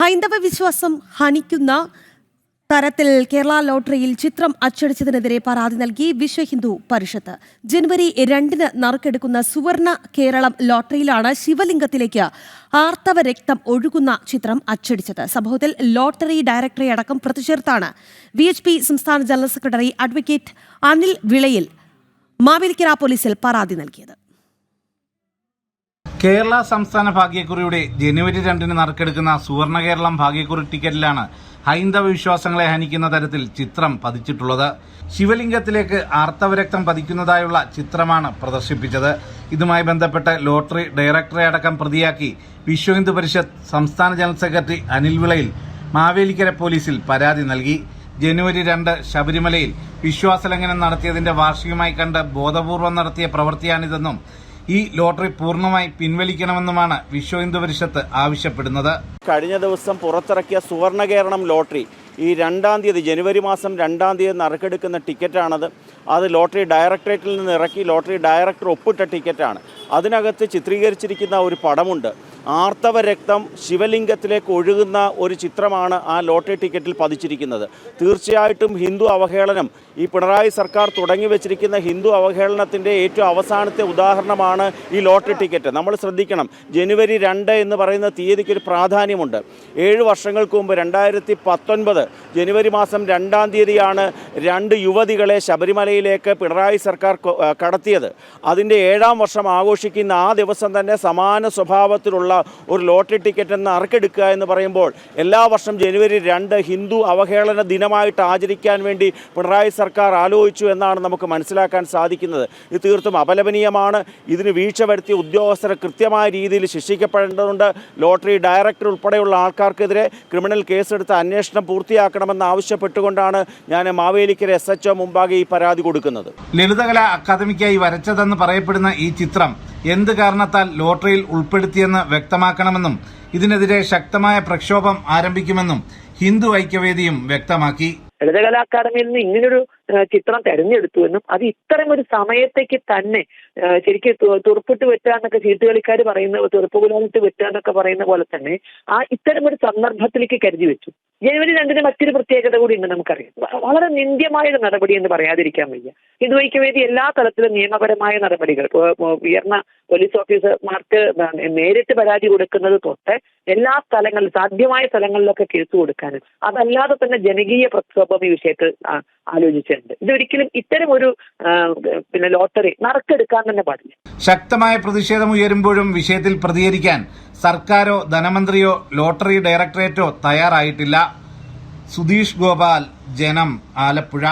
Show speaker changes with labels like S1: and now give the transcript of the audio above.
S1: ഹൈന്ദവ വിശ്വാസം ഹനിക്കുന്ന തരത്തിൽ കേരള ലോട്ടറിയിൽ ചിത്രം അച്ചടിച്ചതിനെതിരെ പരാതി നൽകി വിശ്വ ഹിന്ദു പരിഷത്ത്. ജനുവരി 2-ന് നറുക്കെടുക്കുന്ന സുവർണ കേരളം ലോട്ടറിയിലാണ് ശിവലിംഗത്തിലേക്ക് ആർത്തവ രക്തം ഒഴുകുന്ന ചിത്രം അച്ചടിച്ചത്. സംഭവത്തിൽ ലോട്ടറി ഡയറക്ടറെ അടക്കം പ്രതിഷേധിച്ചാണ് VHP സംസ്ഥാന ജനറൽ സെക്രട്ടറി അഡ്വക്കേറ്റ് അനിൽ വിളയിൽ മാവേലിക്കര പോലീസിൽ പരാതി നൽകിയത്.
S2: കേരള സംസ്ഥാന ഭാഗ്യക്കുറിയുടെ ജനുവരി 2-ന് നറുക്കെടുക്കുന്ന സുവർണ കേരളം ഭാഗ്യക്കുറി ടിക്കറ്റിലാണ് ഹൈന്ദവ വിശ്വാസങ്ങളെ ഹനിക്കുന്ന തരത്തിൽ ചിത്രം പതിച്ചിട്ടുള്ളത്. ശിവലിംഗത്തിലേക്ക് ആർത്തവരക്തം പതിക്കുന്നതായുള്ള ചിത്രമാണ് പ്രദർശിപ്പിച്ചത്. ഇതുമായി ബന്ധപ്പെട്ട് ലോട്ടറി ഡയറക്ടറെ അടക്കം പ്രതിയാക്കി വിശ്വ ഹിന്ദു പരിഷത്ത് സംസ്ഥാന ജനറൽ സെക്രട്ടറി അനിൽ വിളയിൽ മാവേലിക്കര പോലീസിൽ പരാതി നൽകി. ജനുവരി 2 ശബരിമലയിൽ വിശ്വാസലംഘനം നടത്തിയതിന്റെ വാർഷികമായി കണ്ട് ബോധപൂർവം നടത്തിയ പ്രവൃത്തിയാണിതെന്നും ഈ ലോട്ടറി പൂർണ്ണമായി പിൻവലിക്കണമെന്നുമാണ് വിശ്വ ഹിന്ദു പരിഷത്ത് ആവശ്യപ്പെടുന്നത്.
S3: കഴിഞ്ഞ ദിവസം പുറത്തിറക്കിയ സുവർണ കേരളം ലോട്ടറി ഈ 2-ാം തീയതി ജനുവരി മാസം 2-ാം തീയതി നറുക്കെടുക്കുന്ന ടിക്കറ്റാണത്. അത് ലോട്ടറി ഡയറക്ടറേറ്റിൽ നിന്ന് ഇറക്കി ലോട്ടറി ഡയറക്ടർ ഒപ്പിട്ട ടിക്കറ്റാണ്. അതിനകത്ത് ചിത്രീകരിച്ചിരിക്കുന്ന ഒരു പടമുണ്ട്. ആർത്തവ രക്തം ശിവലിംഗത്തിലേക്ക് ഒഴുകുന്ന ഒരു ചിത്രമാണ് ആ ലോട്ടറി ടിക്കറ്റിൽ പതിച്ചിരിക്കുന്നത്. തീർച്ചയായിട്ടും ഹിന്ദു അവഹേളനം, ഈ പിണറായി സർക്കാർ തുടങ്ങി വെച്ചിരിക്കുന്ന ഹിന്ദു അവഹേളനത്തിൻ്റെ ഏറ്റവും അവസാനത്തെ ഉദാഹരണമാണ് ഈ ലോട്ടറി ടിക്കറ്റ്. നമ്മൾ ശ്രദ്ധിക്കണം, ജനുവരി 2 എന്ന് പറയുന്ന തീയതിക്കൊരു പ്രാധാന്യമുണ്ട്. 7 വർഷങ്ങൾക്ക് മുമ്പ് 2019 ജനുവരി മാസം 2-ാം തീയതിയാണ് 2 യുവതികളെ ശബരിമലയിലേക്ക് പിണറായി സർക്കാർ കടത്തിയത്. അതിൻ്റെ 7-ാം വർഷം ആഘോഷിക്കുന്ന ആ ദിവസം തന്നെ സമാന സ്വഭാവത്തിലുള്ള ഒരു ലോട്ടറി ടിക്കറ്റ് നറുക്കെടുക്കുക എന്ന് പറയുമ്പോൾ എല്ലാ വർഷം ജനുവരി 2 ഹിന്ദു അവഹേളന ദിനമായിട്ട് ആചരിക്കാൻ വേണ്ടി പിണറായി സർക്കാർ ആലോചിച്ചു എന്നാണ് നമുക്ക് മനസ്സിലാക്കാൻ സാധിക്കുന്നത്. ഇത് തീർത്തും അപലപനീയമാണ്. ഇതിന് വീഴ്ച വരുത്തിയ ഉദ്യോഗസ്ഥരെ കൃത്യമായ രീതിയിൽ ശിക്ഷിക്കപ്പെടേണ്ടതുണ്ട്. ലോട്ടറി ഡയറക്ടർ ഉൾപ്പെടെയുള്ള ആൾക്കാർക്കെതിരെ ക്രിമിനൽ കേസെടുത്ത് അന്വേഷണം പൂർത്തിയാക്കണമെന്ന് ആവശ്യപ്പെട്ടുകൊണ്ടാണ് ഞാൻ മാവേലിക്കര SHO മുമ്പാകെ ഈ പരാതി കൊടുക്കുന്നത്.
S2: ലളിതകലാ അക്കാദമിക്കായി വരച്ചതെന്ന് പറയപ്പെടുന്ന ഈ ചിത്രം എന്ത് കാരണത്താൽ ലോട്ടറിയിൽ ഉൾപ്പെടുത്തിയെന്ന് വ്യക്തമാക്കണമെന്നും ഇതിനെതിരെ ശക്തമായ പ്രക്ഷോഭം ആരംഭിക്കുമെന്നും ഹിന്ദു ഐക്യവേദിയും വ്യക്തമാക്കി.
S4: ലളിതകലാ അക്കാദമിയിൽ നിന്ന് ഇങ്ങനൊരു ചിത്രം തെരഞ്ഞെടുത്തുവെന്നും അത് ഇത്തരം ഒരു സമയത്തേക്ക് തന്നെ ശരിക്കും തുറപ്പിട്ട് വെട്ടുക എന്നൊക്കെ ചീട്ടുകളിക്കാർ പറയുന്ന തുറപ്പുകുലാനിട്ട് വെട്ടുക എന്നൊക്കെ പറയുന്ന പോലെ തന്നെ ഇത്തരം ഒരു സന്ദർഭത്തിലേക്ക് കരുതി വെച്ചു. ജനുവരി 2-ന് മറ്റൊരു പ്രത്യേകത കൂടി ഉണ്ട്, നമുക്കറിയാം. വളരെ നിന്ദ്യമായ ഒരു നടപടി എന്ന് പറയാതിരിക്കാൻ വയ്യ. ഹിന്ദു ഐക്യവേദി എല്ലാ തലത്തിലും നിയമപരമായ നടപടികൾ, ഉയർന്ന പോലീസ് ഓഫീസർമാർക്ക് നേരിട്ട് പരാതി കൊടുക്കുന്നത് തൊട്ട് എല്ലാ സ്ഥലങ്ങളിലും സാധ്യമായ സ്ഥലങ്ങളിലൊക്കെ കേസ് കൊടുക്കാനും അതല്ലാതെ തന്നെ ജനകീയ പ്രക്ഷോഭം ഈ വിഷയത്തിൽ ആലോചിച്ചിട്ടുണ്ട്. ഇതൊരിക്കലും ഇത്തരം ഒരു ലോട്ടറി നറുക്കെടുക്കാൻ തന്നെ പാടില്ല.
S2: ശക്തമായ പ്രതിഷേധം ഉയരുമ്പോഴും വിഷയത്തിൽ പ്രതികരിക്കാൻ സർക്കാരോ ധനമന്ത്രിയോ ലോട്ടറി ഡയറക്ടറേറ്റോ തയ്യാറായിട്ടില്ല. സുധീഷ് ഗോപാൽ, ജനം, ആലപ്പുഴ.